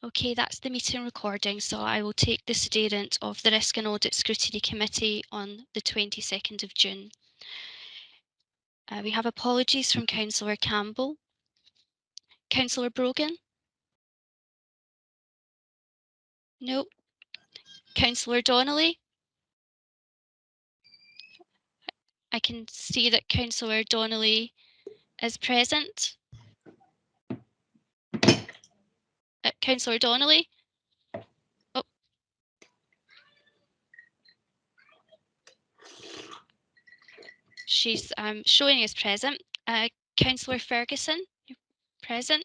Okay, that's the meeting recording, so I will take the student of the Risk and Audit Scrutiny Committee on the 22nd of June. We have apologies from Councillor Campbell. Councillor Brogan? No. Councillor Donnelly? I can see that Councillor Donnelly is present. Councillor Donnelly? Oh. She's showing as present. Councillor Ferguson, you're present.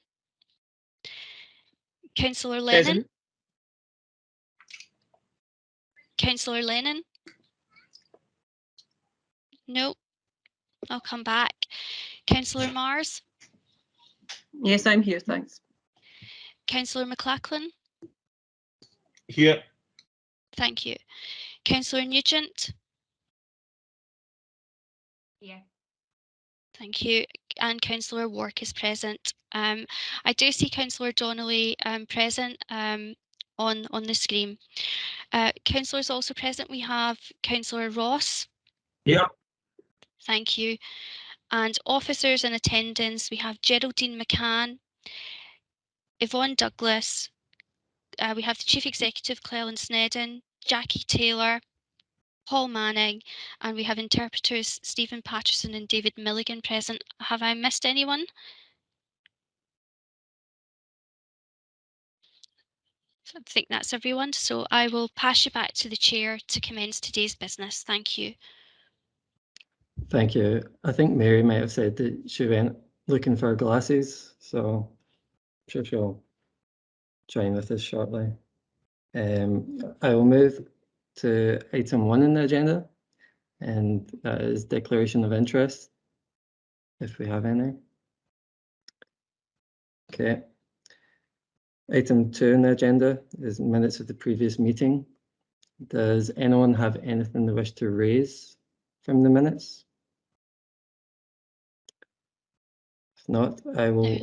Councillor Lennon? Present. Councillor Lennon? No. I'll come back. Councillor Mars? Yes, I'm here, thanks. Councillor McLachlan? Here. Thank you. Councillor Nugent? Yeah. Thank you. And Councillor Wark is present. I do see Councillor Donnelly present on the screen. Councillors also present. We have Councillor Ross. Here. Thank you. And officers in attendance, we have Geraldine McCann, Yvonne Douglas, we have the Chief Executive, Clellan Snedden, Jackie Taylor, Paul Manning, and we have interpreters Stephen Patterson and David Milligan present. Have I missed anyone? I think that's everyone, so I will pass you back to the chair to commence today's business. Thank you. Thank you. I think Mary might have said that she went looking for her glasses, so I'm sure she'll join with us shortly. I will move to item 1 in the agenda, and that is declaration of interest, if we have any. Okay. Item 2 in the agenda is minutes of the previous meeting. Does anyone have anything they wish to raise from the minutes? If not, I will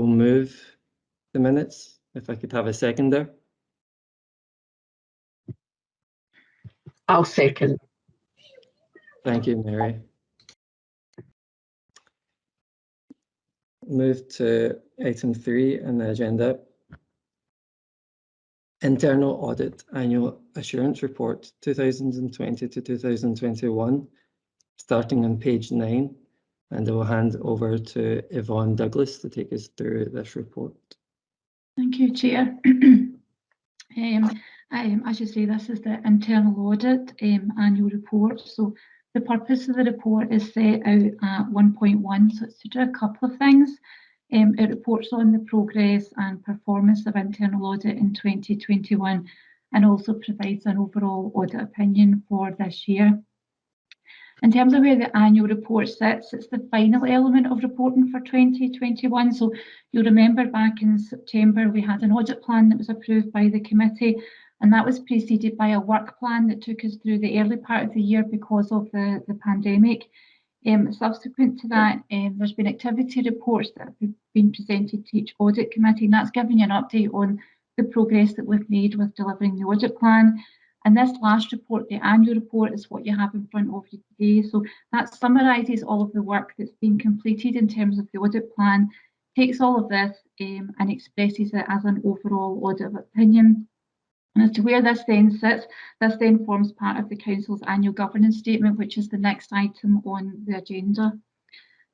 move the minutes. If I could have a seconder. I'll second. Thank you, Mary. Move to item 3 on the agenda. Internal Audit Annual Assurance Report 2020 to 2021, starting on page 9. And I will hand over to Yvonne Douglas to take us through this report. Thank you, Chair. As you say, this is the internal audit annual report. So the purpose of the report is set out at 1.1. So it's to do a couple of things. It reports on the progress and performance of internal audit in 2021 and also provides an overall audit opinion for this year. In terms of where the annual report sits, it's the final element of reporting for 2021. So you'll remember back in September, we had an audit plan that was approved by the committee, and that was preceded by a work plan that took us through the early part of the year because of the pandemic. Subsequent to that, there's been activity reports that have been presented to each audit committee, and that's giving you an update on the progress that we've made with delivering the audit plan. And this last report, the annual report, is what you have in front of you today. So that summarises all of the work that's been completed in terms of the audit plan, takes all of this and expresses it as an overall audit opinion. And as to where this then sits, this then forms part of the Council's annual governance statement, which is the next item on the agenda.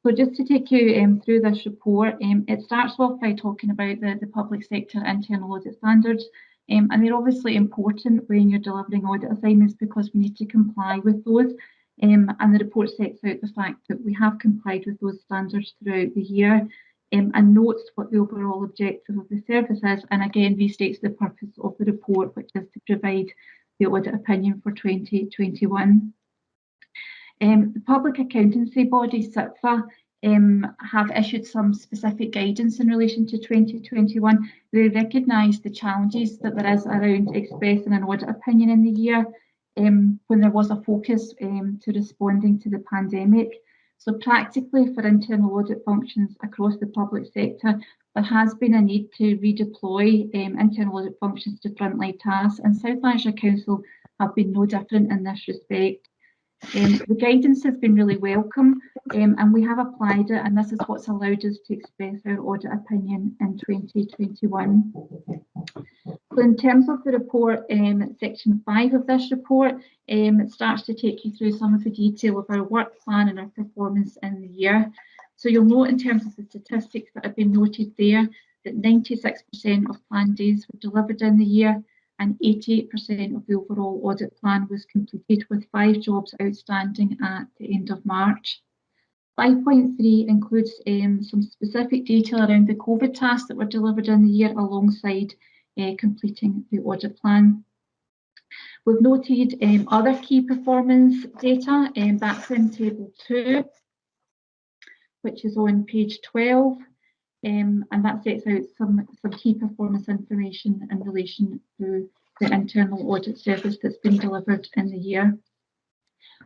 So just to take you through this report, it starts off by talking about the public sector internal audit standards. And they're obviously important when you're delivering audit assignments because we need to comply with those. And the report sets out the fact that we have complied with those standards throughout the year and notes what the overall objective of the service is. And again, restates the purpose of the report, which is to provide the audit opinion for 2021. The public accountancy body, SIPFA, have issued some specific guidance in relation to 2021. They recognise the challenges that there is around expressing an audit opinion in the year when there was a focus to responding to the pandemic. So practically for internal audit functions across the public sector, there has been a need to redeploy internal audit functions to frontline tasks, and South Lanarkshire Council have been no different in this respect. The guidance has been really welcome, and we have applied it, and this is what's allowed us to express our audit opinion in 2021. So in terms of the report, section 5 of this report, it starts to take you through some of the detail of our work plan and our performance in the year. So you'll note in terms of the statistics that have been noted there that 96% of planned days were delivered in the year, and 88% of the overall audit plan was completed, with 5 jobs outstanding at the end of March. 5.3 includes some specific detail around the COVID tasks that were delivered in the year alongside completing the audit plan. We've noted other key performance data, that's in table 2, which is on page 12, and that sets out some key performance information in relation to the internal audit service that's been delivered in the year.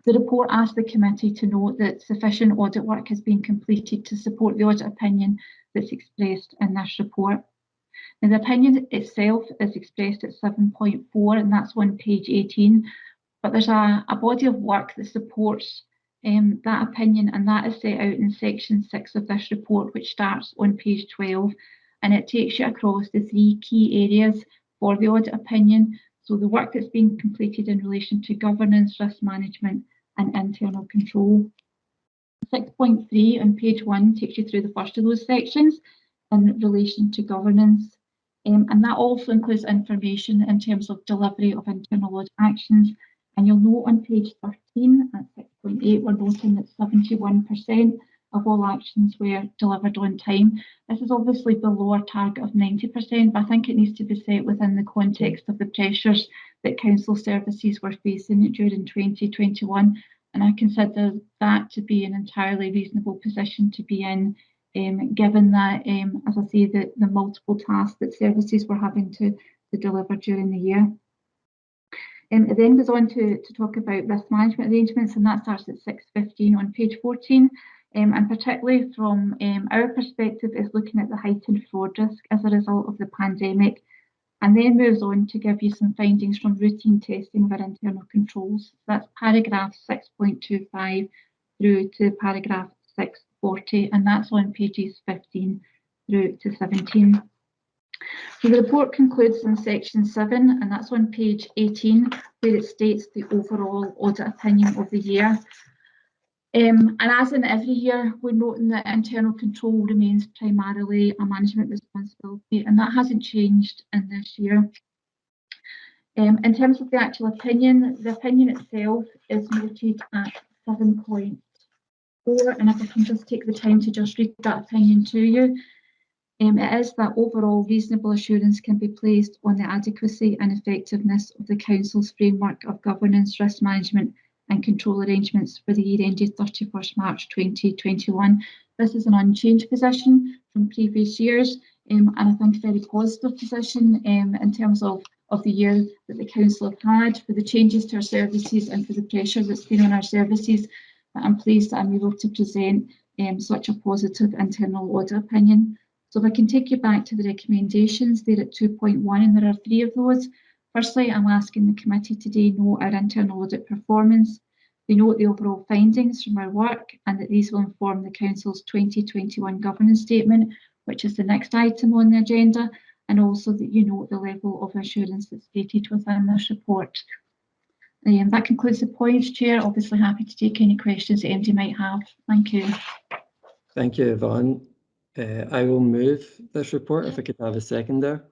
The report asked the committee to note that sufficient audit work has been completed to support the audit opinion that's expressed in this report. Now, the opinion itself is expressed at 7.4, and that's on page 18, but there's a body of work that supports that opinion, and that is set out in section 6 of this report, which starts on page 12, and it takes you across the 3 key areas for the audit opinion. So the work that's been completed in relation to governance, risk management and internal control. 6.3 on page 1 takes you through the first of those sections in relation to governance, and that also includes information in terms of delivery of internal audit actions. And you'll note on page 13 at 6.8, we're noting that 71% of all actions were delivered on time. This is obviously below our target of 90%, but I think it needs to be set within the context of the pressures that council services were facing during 2021. And I consider that to be an entirely reasonable position to be in, given that, as I say, the multiple tasks that services were having to deliver during the year. It then goes on to talk about risk management arrangements, and that starts at 6.15 on page 14. And particularly from our perspective is looking at the heightened fraud risk as a result of the pandemic, and then moves on to give you some findings from routine testing of our internal controls. That's paragraph 6.25 through to paragraph 6.40, and that's on pages 15 through to 17. So the report concludes in section 7, and that's on page 18, where it states the overall audit opinion of the year. And as in every year, we're noting that internal control remains primarily a management responsibility, and that hasn't changed in this year. In terms of the actual opinion, the opinion itself is noted at 7.4, and if I can just take the time to just read that opinion to you. It is that overall reasonable assurance can be placed on the adequacy and effectiveness of the Council's framework of governance, risk management and control arrangements for the year ended 31st March 2021. This is an unchanged position from previous years, and I think a very positive position in terms of the year that the Council have had, for the changes to our services and for the pressure that's been on our services. I'm pleased that I'm able to present such a positive internal audit opinion. So if I can take you back to the recommendations, they're at 2.1, and there are 3 of those. Firstly, I'm asking the committee today note our internal audit performance. They note the overall findings from our work, and that these will inform the Council's 2021 governance statement, which is the next item on the agenda, and also that you note the level of assurance that's stated within this report. That concludes the points, Chair. Obviously happy to take any questions that MD might have. Thank you. Thank you, Yvonne. I will move this report if I could have a second there.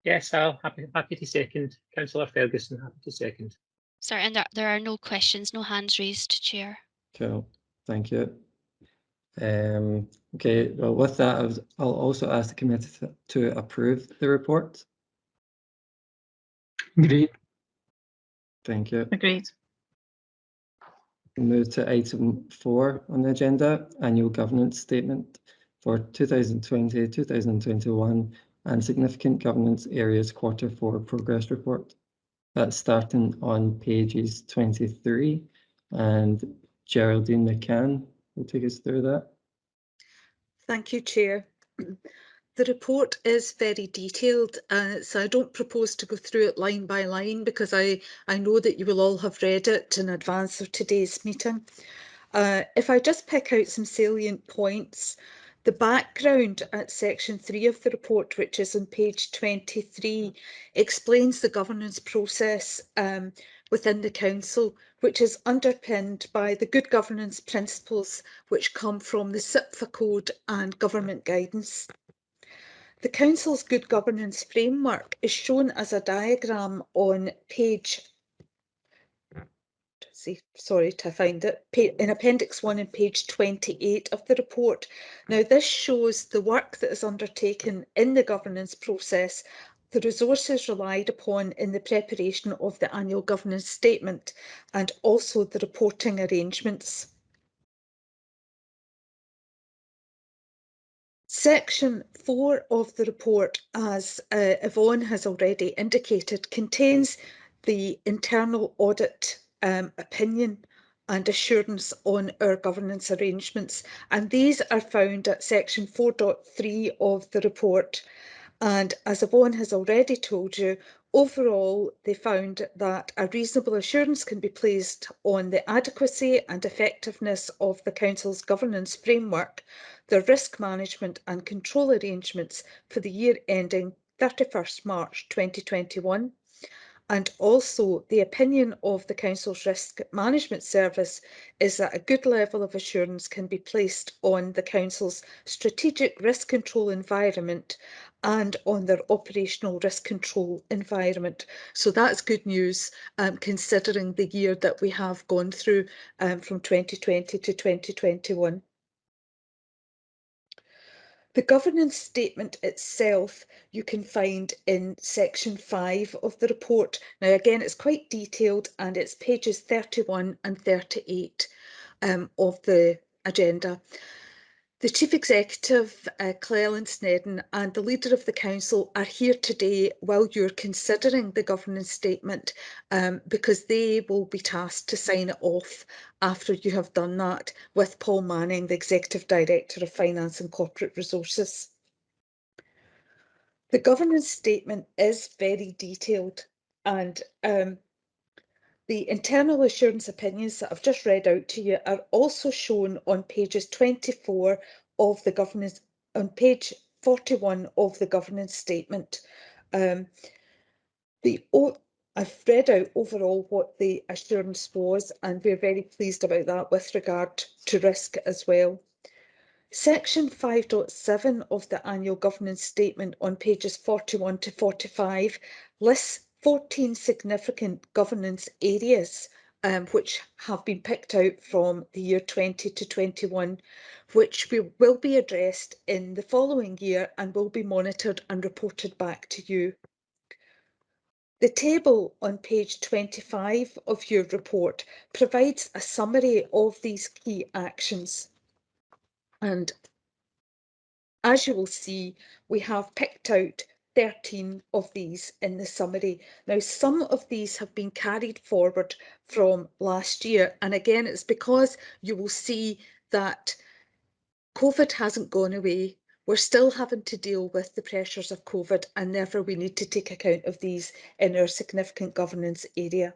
Yes, I'll happy to second. Councillor Ferguson, happy to second. Sorry, and there are no questions, no hands raised, Chair. Cool, thank you. Okay, well, with that, I'll also ask the committee to approve the report. Agreed. Thank you. Agreed. We'll move to item 4 on the agenda, annual governance statement for 2020-2021 and significant governance areas Q4 progress report. That's starting on pages 23, and Geraldine McCann will take us through that. Thank you, Chair. The report is very detailed, so I don't propose to go through it line by line because I know that you will all have read it in advance of today's meeting. If I just pick out some salient points, the background at section 3 of the report, which is on page 23, explains the governance process within the Council, which is underpinned by the good governance principles which come from the SIPFA Code and government guidance. The Council's good governance framework is shown as a diagram on page, sorry to find it, in Appendix 1 and page 28 of the report. Now, this shows the work that is undertaken in the governance process, the resources relied upon in the preparation of the annual governance statement, and also the reporting arrangements. Section 4 of the report, as Yvonne has already indicated, contains the internal audit opinion and assurance on our governance arrangements, and these are found at section 4.3 of the report. And as Yvonne has already told you, overall they found that a reasonable assurance can be placed on the adequacy and effectiveness of the Council's governance framework, the risk management and control arrangements for the year ending 31st March 2021. And also the opinion of the Council's Risk Management Service is that a good level of assurance can be placed on the Council's strategic risk control environment and on their operational risk control environment. So that's good news, considering the year that we have gone through from 2020 to 2021. The governance statement itself you can find in section 5 of the report. Now again, it's quite detailed and it's pages 31 and 38 of the agenda. The Chief Executive, Llewellyn Snedden, and the Leader of the Council are here today while you're considering the governance statement, because they will be tasked to sign it off after you have done that with Paul Manning, the Executive Director of Finance and Corporate Resources. The governance statement is very detailed, and the internal assurance opinions that I've just read out to you are also shown on pages 24 of the governance, on page 41 of the governance statement. I've read out overall what the assurance was, and we're very pleased about that with regard to risk as well. Section 5.7 of the annual governance statement on pages 41 to 45 lists 14 significant governance areas which have been picked out from the year 20 to 21, which will be addressed in the following year and will be monitored and reported back to you. The table on page 25 of your report provides a summary of these key actions. And as you will see, we have picked out 13 of these in the summary. Now, some of these have been carried forward from last year. And again, it's because you will see that COVID hasn't gone away. We're still having to deal with the pressures of COVID, and therefore we need to take account of these in our significant governance area.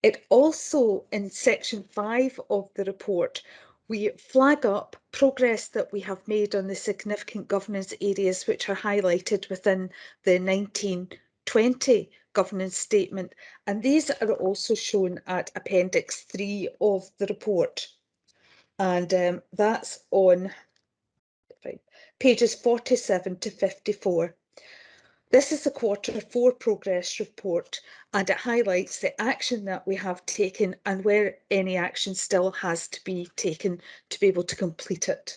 It also, in section 5 of the report, we flag up progress that we have made on the significant governance areas which are highlighted within the 1920 governance statement, and these are also shown at Appendix 3 of the report, and that's on pages 47 to 54. This is the Q4 progress report, and it highlights the action that we have taken and where any action still has to be taken to be able to complete it.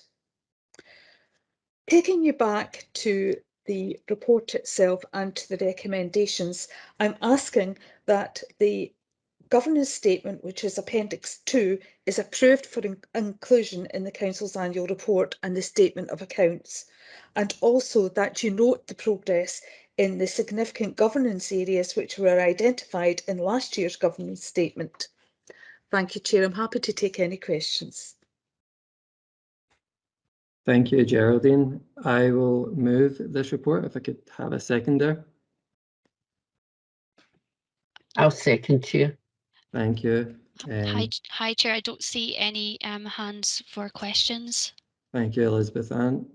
Taking you back to the report itself and to the recommendations, I'm asking that the governance statement, which is Appendix 2, is approved for inclusion in the Council's annual report and the statement of accounts, and also that you note the progress in the significant governance areas which were identified in last year's governance statement. Thank you, Chair. I'm happy to take any questions. Thank you, Geraldine. I will move this report if I could have a seconder. I'll second, Chair. Thank you. Hi, Chair. I don't see any hands for questions. Thank you, Elizabeth Ann.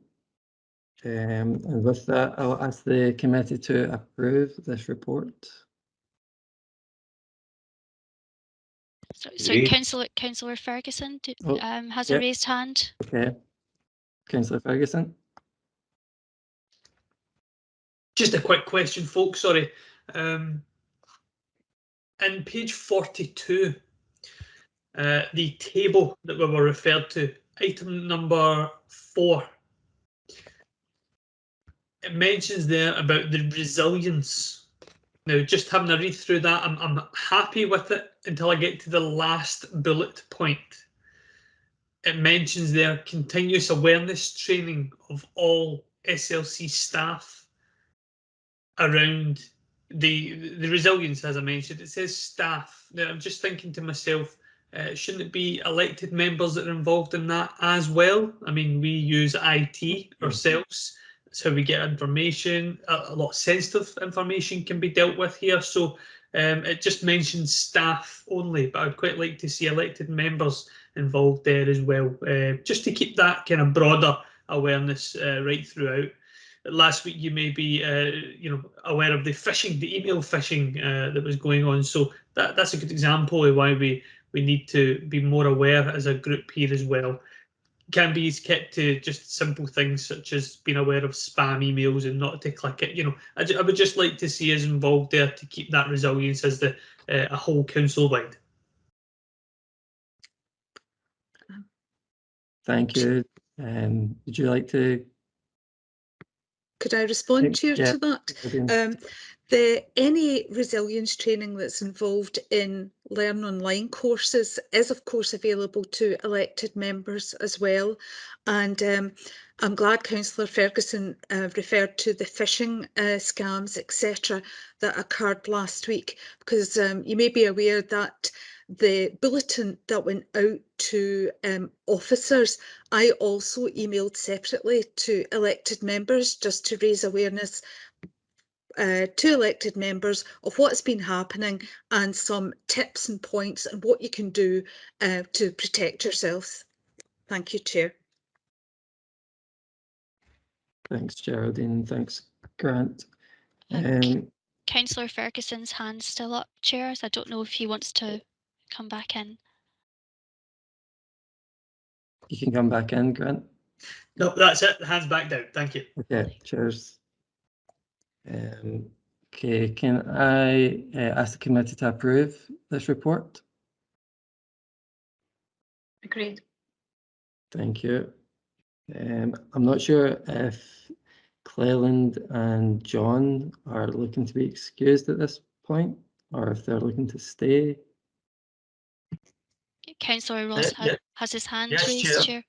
And with that, I'll ask the committee to approve this report. So Agree. Councillor Ferguson Oh, has yeah. a raised hand. Okay. Councillor Ferguson. Just a quick question, folks, sorry. In page 42, the table that we were referred to, item number 4, it mentions there about the resilience. Now, just having a read through that, I'm happy with it until I get to the last bullet point. It mentions there continuous awareness training of all SLC staff around the resilience, as I mentioned. It says staff. Now, I'm just thinking to myself, shouldn't it be elected members that are involved in that as well? I mean, we use IT ourselves. That's how we get information. A lot of sensitive information can be dealt with here. So it just mentions staff only, but I'd quite like to see elected members involved there as well, just to keep that kind of broader awareness right throughout. Last week, you may be, aware of the phishing, the email phishing that was going on. So that's a good example of why we need to be more aware as a group here as well. Can be kept to just simple things such as being aware of spam emails and not to click it. I would just like to see us involved there to keep that resilience as a whole council wide. Thank you. Would you like to? Could I respond, Chair, Yeah, to that? Any resilience training that's involved in Learn Online courses is, of course, available to elected members as well. And I'm glad Councillor Ferguson referred to the phishing scams, etc., that occurred last week, because you may be aware that the bulletin that went out to officers, I also emailed separately to elected members just to raise awareness to elected members of what's been happening and some tips and points and what you can do to protect yourselves. Thank you, Chair. Thanks, Geraldine. Thanks, Grant. Councillor Ferguson's hand's still up, Chair, so I don't know if he wants to come back in. You can come back in, Grant. No, that's it. The hand's back down. Thank you. Okay, cheers. Okay, can I ask the committee to approve this report? Agreed. Thank you. I'm not sure if Cleland and John are looking to be excused at this point, or if they're looking to stay. Councillor Ross has his hand raised, Chair.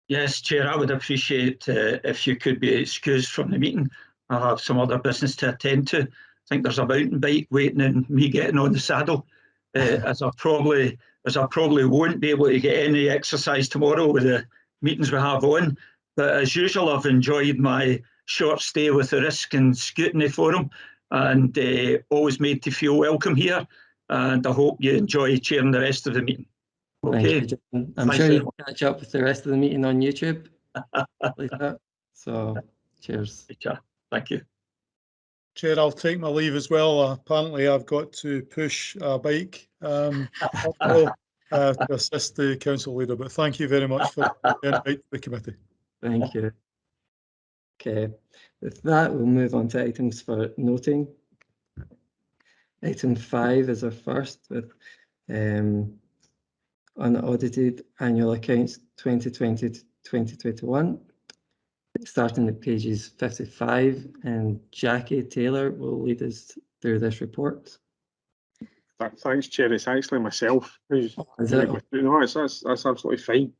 Yes, Chair, I would appreciate if you could be excused from the meeting. I have some other business to attend to. I think there's a mountain bike waiting and me getting on the saddle, as I probably won't be able to get any exercise tomorrow with the meetings we have on. But as usual, I've enjoyed my short stay with the Risk and Scrutiny Forum and always made to feel welcome here. And I hope you enjoy chairing the rest of the meeting. Okay. Thank you, John. I'm sure you can catch up with the rest of the meeting on YouTube later. So, cheers. Thank you. Chair, I'll take my leave as well. Apparently, I've got to push a bike uphill to assist the council leader. But thank you very much for the invite to the committee. Thank you. Okay, with that, we'll move on to items for noting. Item 5 is our first with unaudited annual accounts 2020 to 2021. Starting at pages 55, and Jackie Taylor will lead us through this report. Thanks, Chair. It's actually myself who's no, that's absolutely fine.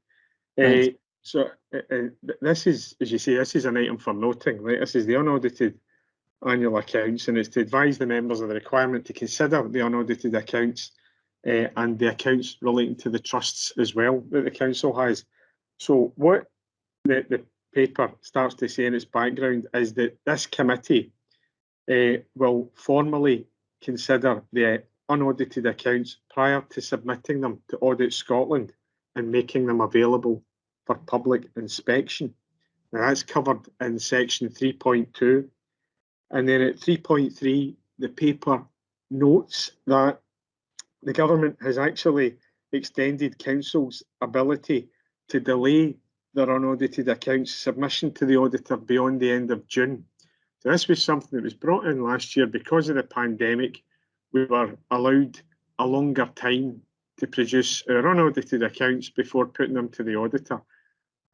So this is, as you say, this is an item for noting, right? This is the unaudited annual accounts, and it's to advise the members of the requirement to consider the unaudited accounts and the accounts relating to the trusts as well that the council has. So what the paper starts to say in its background is that this committee will formally consider the unaudited accounts prior to submitting them to Audit Scotland and making them available for public inspection. Now that's covered in section 3.2. And then at 3.3, the paper notes that the government has actually extended Council's ability to delay their unaudited accounts submission to the auditor beyond the end of June. So this was something that was brought in last year because of the pandemic. We were allowed a longer time to produce our unaudited accounts before putting them to the auditor.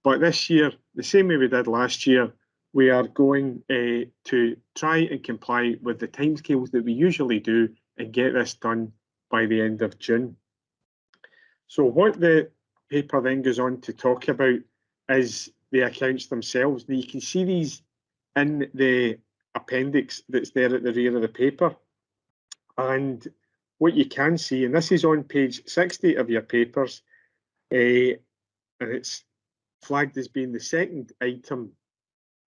But this year, the same way we did last year, we are going to try and comply with the timescales that we usually do and get this done by the end of June. So what the paper then goes on to talk about is the accounts themselves. Now you can see these in the appendix that's there at the rear of the paper. And what you can see, and this is on page 60 of your papers, and it's flagged as being the second item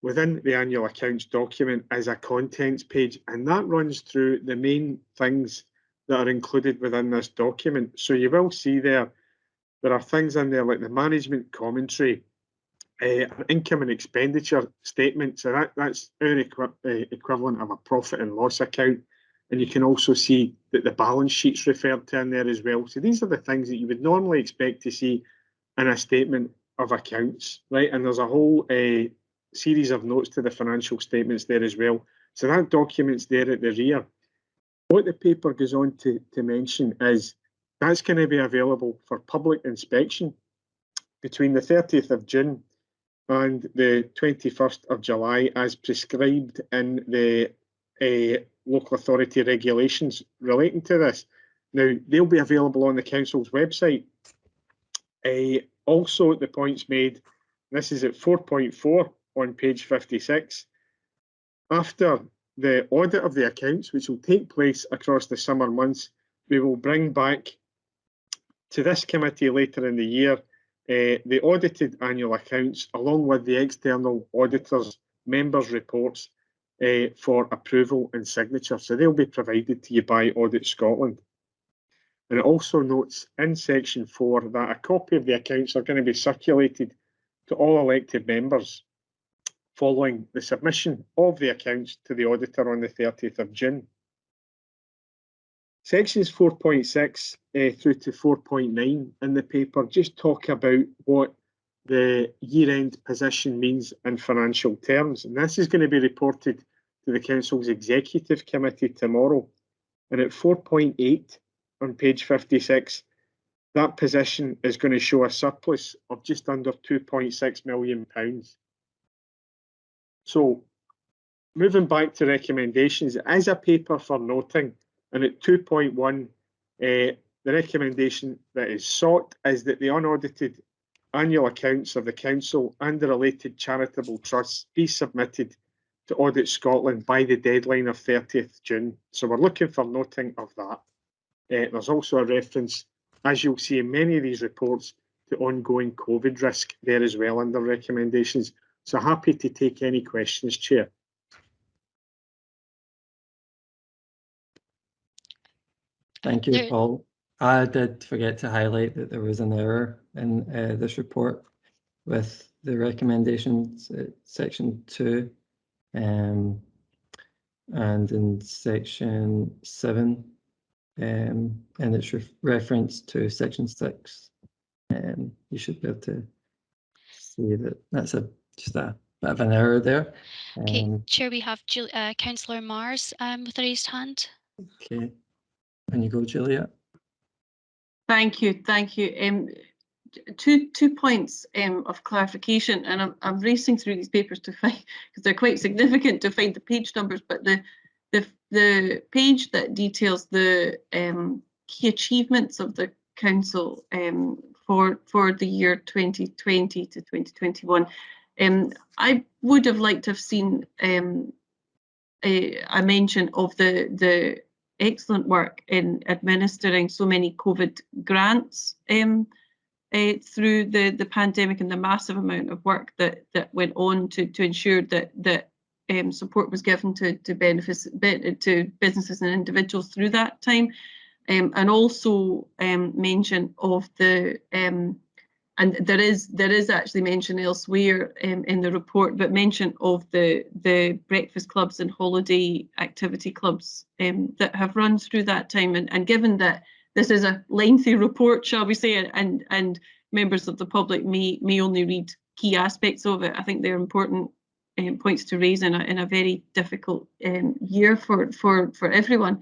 within the annual accounts document as a contents page, and that runs through the main things that are included within this document. So you will see there are things in there like the management commentary, income and expenditure statement, so that's our equivalent of a profit and loss account, and you can also see that the balance sheet's referred to in there as well. So these are the things that you would normally expect to see in a statement of accounts, right? And there's a whole series of notes to the financial statements there as well. So that document's there at the rear. What the paper goes on to mention is that's going to be available for public inspection between the 30th of June and the 21st of July as prescribed in the local authority regulations relating to this. Now, they'll be available on the Council's website. Also, the points made, this is at 4.4 on page 56. After the audit of the accounts, which will take place across the summer months, we will bring back to this committee later in the year the audited annual accounts along with the external auditors' members' reports for approval and signature. So they'll be provided to you by Audit Scotland. And it also notes in section 4 that a copy of the accounts are going to be circulated to all elected members following the submission of the accounts to the auditor on the 30th of June. Sections 4.6 through to 4.9 in the paper just talk about what the year-end position means in financial terms. And this is going to be reported to the Council's Executive Committee tomorrow. And at 4.8 on page 56, that position is going to show a surplus of just under £2.6 million. So moving back to recommendations, it is a paper for noting. And at 2.1, the recommendation that is sought is that the unaudited annual accounts of the Council and the related charitable trusts be submitted to Audit Scotland by the deadline of 30th June. So we're looking for noting of that. There's also a reference, as you'll see in many of these reports, to ongoing COVID risk there as well under recommendations. So happy to take any questions, Chair. Thank you, Paul. I did forget to highlight that there was an error in this report with the recommendations at section 2 and in section 7 and its reference to section 6. You should be able to see that that's just a bit of an error there. Okay, Chair, we have Councillor Mars with a raised hand. Okay. When you go, Julia. Thank you. Two points of clarification, and I'm racing through these papers to find, because they're quite significant, to find the page numbers. But the page that details the key achievements of the council for the year 2020 to 2021, I would have liked to have seen a mention of the excellent work in administering so many COVID grants through the pandemic and the massive amount of work that went on to ensure that support was given to businesses and individuals through that time, and also mention of the and there is actually mention elsewhere in the report, but mention of the breakfast clubs and holiday activity clubs that have run through that time. And given that this is a lengthy report, shall we say, and members of the public may only read key aspects of it, I think they're important points to raise in a very difficult year for everyone.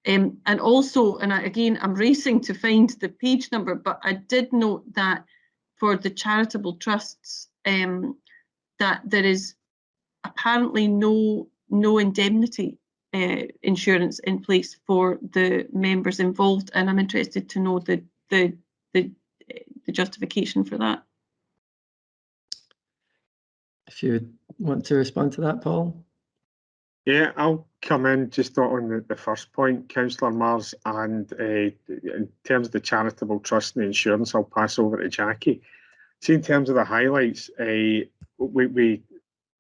And also, and again, I'm racing to find the page number, but I did note that for the charitable trusts, that there is apparently no indemnity insurance in place for the members involved, and I'm interested to know the justification for that. If you want to respond to that, Paul. Yeah, I'll come in just on the first point, Councillor Mars, and in terms of the charitable trust and the insurance, I'll pass over to Jackie. See, in terms of the highlights, we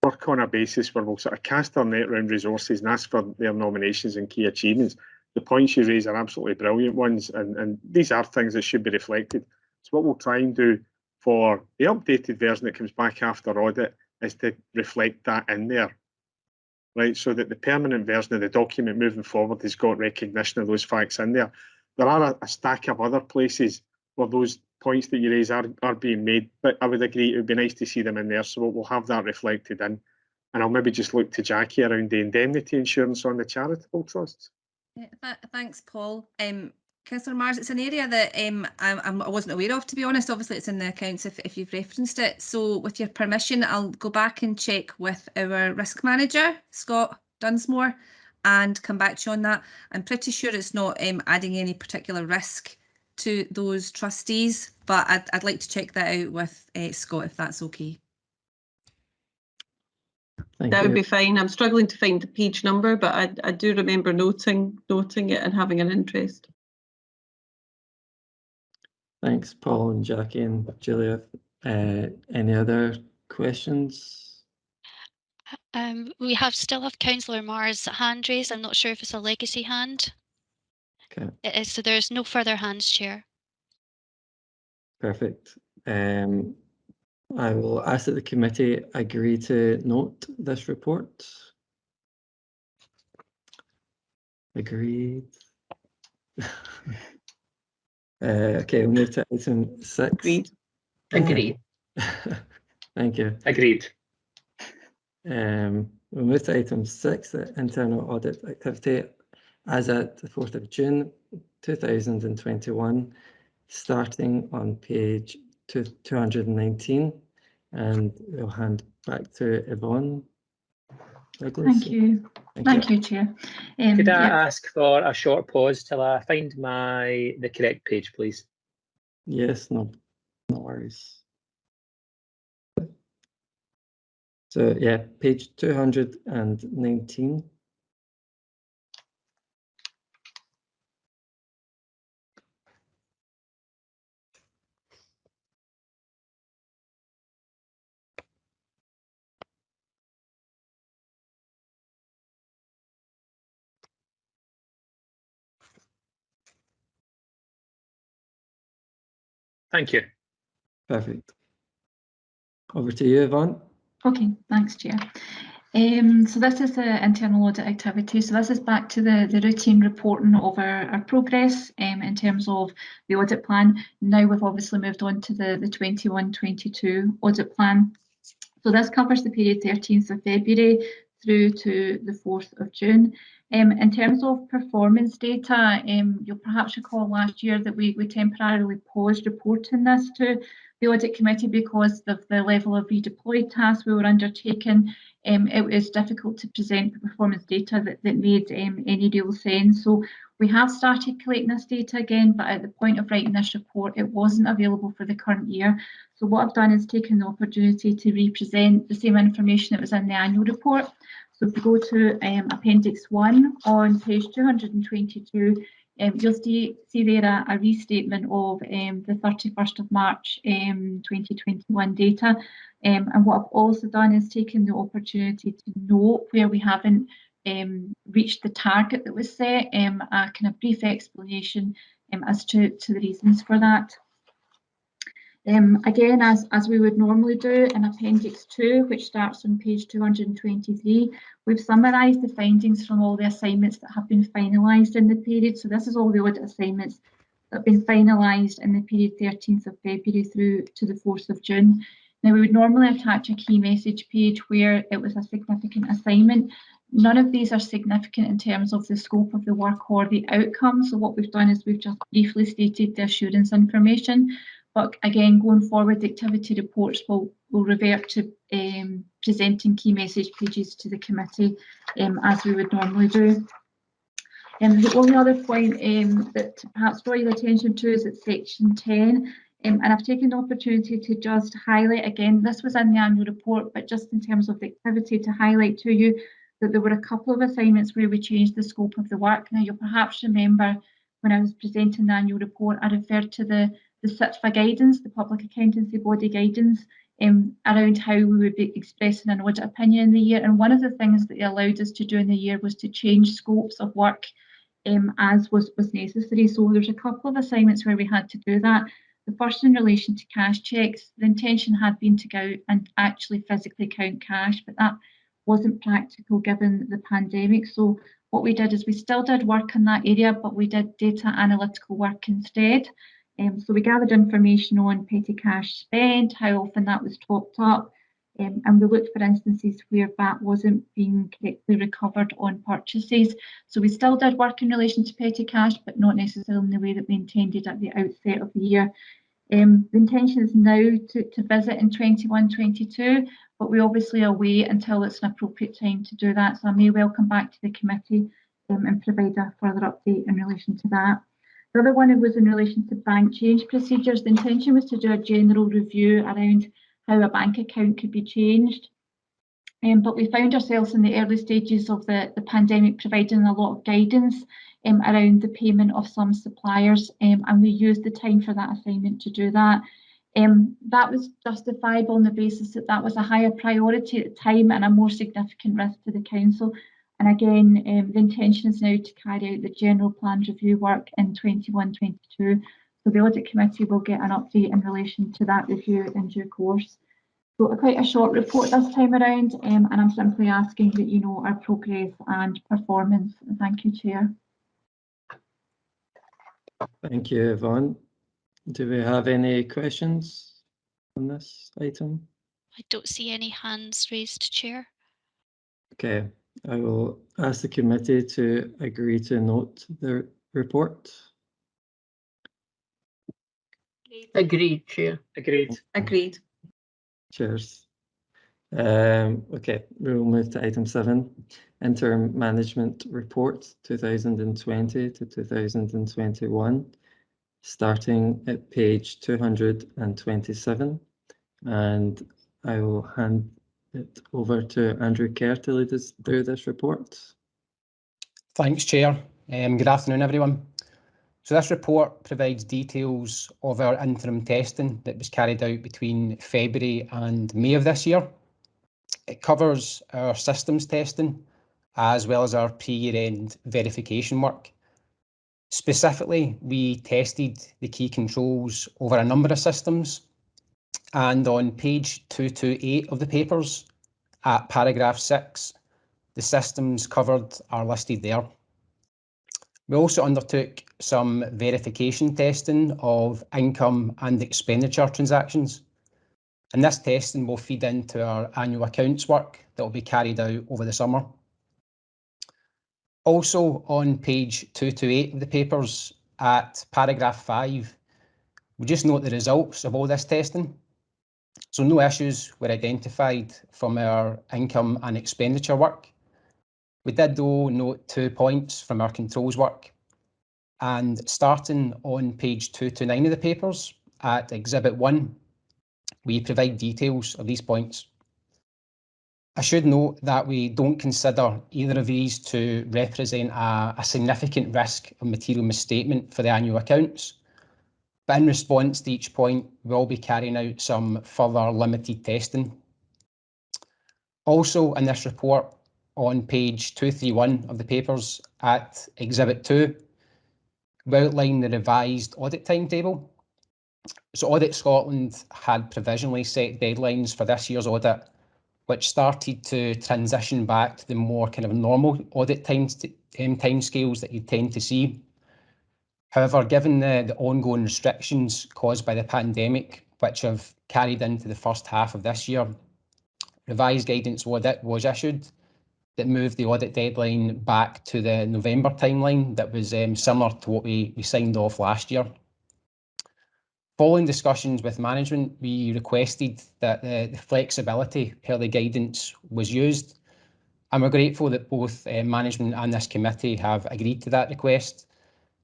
work on a basis where we'll sort of cast our net round resources and ask for their nominations and key achievements. The points you raise are absolutely brilliant ones, and these are things that should be reflected. So what we'll try and do for the updated version that comes back after audit is to reflect that in there. Right, so that the permanent version of the document moving forward has got recognition of those facts in there. There are a stack of other places where those points that you raise are being made, but I would agree it would be nice to see them in there, so we'll have that reflected in. And I'll maybe just look to Jackie around the indemnity insurance on the charitable trusts. Thanks, Paul. Councillor Mars, it's an area that I wasn't aware of, to be honest. Obviously, it's in the accounts if you've referenced it. So with your permission, I'll go back and check with our risk manager, Scott Dunsmore, and come back to you on that. I'm pretty sure it's not adding any particular risk to those trustees, but I'd like to check that out with Scott, if that's okay. That would be fine. I'm struggling to find the page number, but I do remember noting it and having an interest. Thanks, Paul and Jackie and Julia. Any other questions? We still have Councillor Mars' hand raised. I'm not sure if it's a legacy hand. Okay. It is, so there's no further hands, Chair. Perfect. I will ask that the committee agree to note this report. Agreed. Okay, we'll move to item 6. Agreed. Agreed. Thank you. Agreed. We'll move to item 6, the internal audit activity, as at the 4th of June 2021, starting on page 219, and we'll hand back to Yvonne Douglas. Thank you. Thank you, Chair. Could I ask for a short pause till I find the correct page, please? Yes, no worries. So yeah, page 219. Thank you. Perfect. Over to you, Yvonne. Okay, thanks, Chair. So this is the internal audit activity. So this is back to the routine reporting of our progress in terms of the audit plan. Now we've obviously moved on to the 21-22 audit plan. So this covers the period 13th of February through to the 4th of June. In terms of performance data, you'll perhaps recall last year that we temporarily paused reporting this to the audit committee because of the level of redeployed tasks we were undertaking. It was difficult to present the performance data that made any real sense. So we have started collecting this data again, but at the point of writing this report, it wasn't available for the current year. So what I've done is taken the opportunity to represent the same information that was in the annual report. So if you go to Appendix 1 on page 222, You'll see there a restatement of the 31st of March 2021 data. And what I've also done is taken the opportunity to note where we haven't reached the target that was set, a kind of brief explanation as to the reasons for that. Again, as we would normally do in Appendix 2, which starts on page 223, we've summarised the findings from all the assignments that have been finalised in the period. So this is all the audit assignments that have been finalised in the period 13th of February through to the 4th of June. Now, we would normally attach a key message page where it was a significant assignment. None of these are significant in terms of the scope of the work or the outcome. So what we've done is we've just briefly stated the assurance information. But again, going forward, the activity reports will revert to presenting key message pages to the committee as we would normally do. The only other point that to perhaps draw your attention to is at section 10. And I've taken the opportunity to just highlight again, this was in the annual report, but just in terms of the activity to highlight to you that there were a couple of assignments where we changed the scope of the work. Now, you'll perhaps remember when I was presenting the annual report, I referred to the SITFA guidance, the Public Accountancy Body guidance, around how we would be expressing an audit opinion in the year. And one of the things that they allowed us to do in the year was to change scopes of work as was necessary. So there's a couple of assignments where we had to do that. The first in relation to cash checks, the intention had been to go out and actually physically count cash, but that wasn't practical given the pandemic. So what we did is we still did work in that area, but we did data analytical work instead. So we gathered information on petty cash spent, how often that was topped up, and we looked for instances where that wasn't being correctly recovered on purchases. So we still did work in relation to petty cash, but not necessarily in the way that we intended at the outset of the year. The intention is now to visit in 21-22, but we obviously await until it's an appropriate time to do that. So I may well come back to the committee and provide a further update in relation to that. The other one was in relation to bank change procedures. The intention was to do a general review around how a bank account could be changed. But we found ourselves in the early stages of the pandemic providing a lot of guidance around the payment of some suppliers, and we used the time for that assignment to do that. That was justifiable on the basis that that was a higher priority at the time and a more significant risk to the council. And again, the intention is now to carry out the general plan review work in 21-22. So the audit committee will get an update in relation to that review in due course. So quite a short report this time around, and I'm simply asking that you know our progress and performance. Thank you, Chair. Thank you, Yvonne. Do we have any questions on this item? I don't see any hands raised, Chair. Okay, I will ask the committee to agree to note the report. Agreed, Chair. Agreed. Agreed. Cheers. Okay, we will move to item 7, Interim Management Report 2020 to 2021, starting at page 227. And I will hand it over to Andrew Kerr to lead us through this report. Thanks, Chair. Good afternoon, everyone. So this report provides details of our interim testing that was carried out between February and May of this year. It covers our systems testing as well as our pre-year-end verification work. Specifically, we tested the key controls over a number of systems, and on page 228 of the papers, at paragraph 6, the systems covered are listed there. We also undertook some verification testing of income and expenditure transactions, and this testing will feed into our annual accounts work that will be carried out over the summer. Also on page 228 of the papers, at paragraph 5, we just note the results of all this testing. So no issues were identified from our income and expenditure work. We did though note 2 points from our controls work. And starting on page 229 of the papers, at exhibit 1, we provide details of these points. I should note that we don't consider either of these to represent a significant risk of material misstatement for the annual accounts. But in response to each point, we'll be carrying out some further limited testing. Also in this report, on page 231 of the papers at Exhibit 2, we outline the revised audit timetable. So Audit Scotland had provisionally set deadlines for this year's audit, which started to transition back to the more kind of normal audit timescales that you tend to see. However, given the ongoing restrictions caused by the pandemic, which have carried into the first half of this year, revised guidance was issued that moved the audit deadline back to the November timeline that was similar to what we signed off last year. Following discussions with management, we requested that the flexibility per the guidance was used, and we're grateful that both management and this committee have agreed to that request.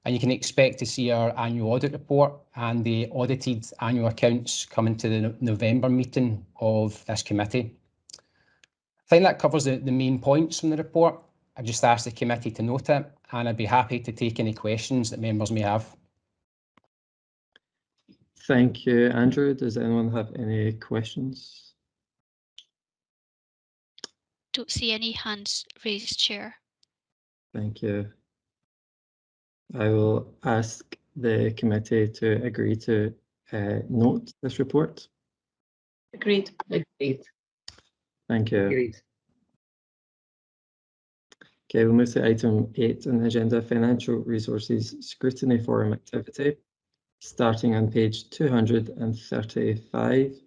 And you can expect to see our annual audit report and the audited annual accounts coming to the November meeting of this committee. I think that covers the main points from the report. I just asked the committee to note it, and I'd be happy to take any questions that members may have. Thank you, Andrew. Does anyone have any questions? Don't see any hands raised, Chair. Thank you. I will ask the committee to agree to note this report. Agreed. Agreed. Thank you. Agreed. Okay, we'll move to item 8 on the agenda, Financial Resources Scrutiny Forum activity, starting on page 235,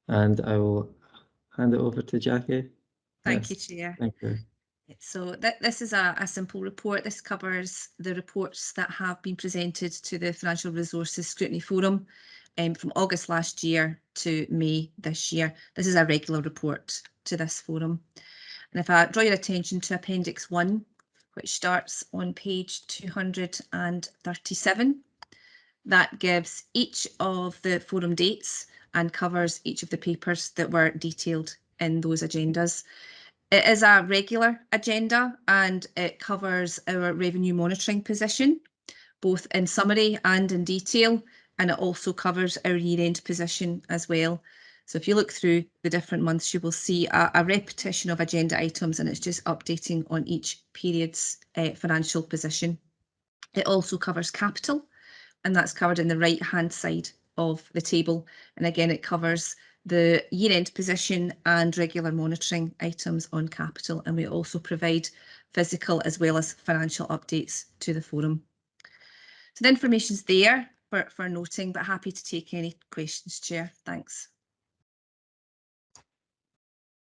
and I will hand it over to Jackie. Thank you, Chair. Thank you. So this is a simple report. This covers the reports that have been presented to the Financial Resources Scrutiny Forum from August last year to May this year. This is a regular report to this forum. And if I draw your attention to Appendix 1, which starts on page 237, that gives each of the forum dates and covers each of the papers that were detailed in those agendas. It is a regular agenda and it covers our revenue monitoring position, both in summary and in detail, and it also covers our year-end position as well. So if you look through the different months, you will see a repetition of agenda items, and it's just updating on each period's financial position. It also covers capital, and that's covered in the right-hand side of the table. And again, it covers the year-end position and regular monitoring items on capital, and we also provide physical as well as financial updates to the forum. So the information's there for noting, but happy to take any questions, Chair. Thanks.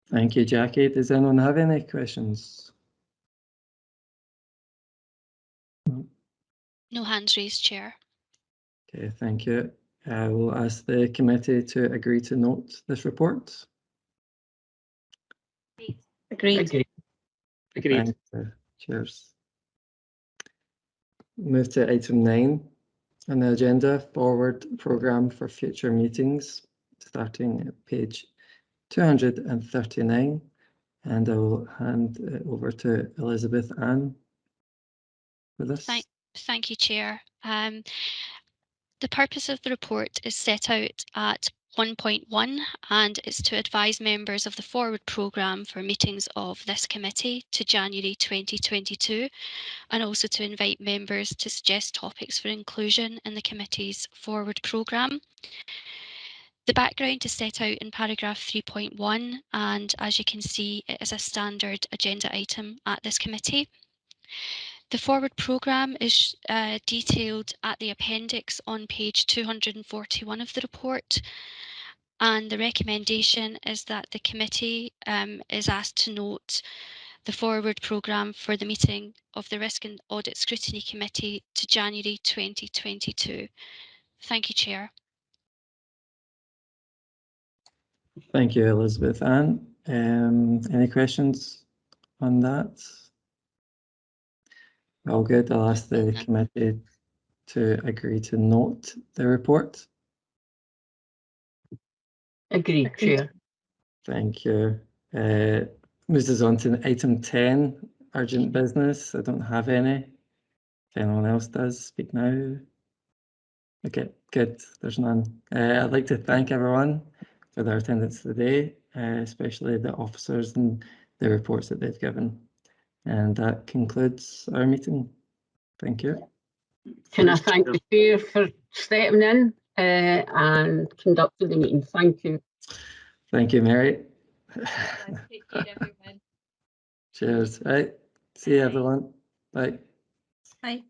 Thank you, Jackie. Does anyone have any questions? No hands raised, Chair. Okay, thank you. I will ask the committee to agree to note this report. Agreed. Agreed. Agreed. Thank you. Cheers. Move to item 9 on the agenda, forward programme for future meetings, starting at page 239, and I will hand it over to Elizabeth Ann for this. Thank you, Chair. The purpose of the report is set out at 1.1, and it's to advise members of the forward programme for meetings of this committee to January 2022, and also to invite members to suggest topics for inclusion in the committee's forward programme. The background is set out in paragraph 3.1, and as you can see, it is a standard agenda item at this committee. The forward programme is detailed at the appendix on page 241 of the report, and the recommendation is that the committee is asked to note the forward programme for the meeting of the Risk and Audit Scrutiny Committee to January 2022. Thank you, Chair. Thank you, Elizabeth Ann. Any questions on that? All good. I'll ask the committee to agree to note the report. Agreed, Chair. Thank you. Moves us on to item 10, urgent business. I don't have any. If anyone else does, speak now. Okay, good. There's none. I'd like to thank everyone for their attendance today, especially the officers and the reports that they've given. And that concludes our meeting. Thank you. Can I thank the chair for stepping in and conducting the meeting? Thank you. Thank you, Mary. Take care, everyone. Cheers. Right. See you, everyone. Bye. Bye.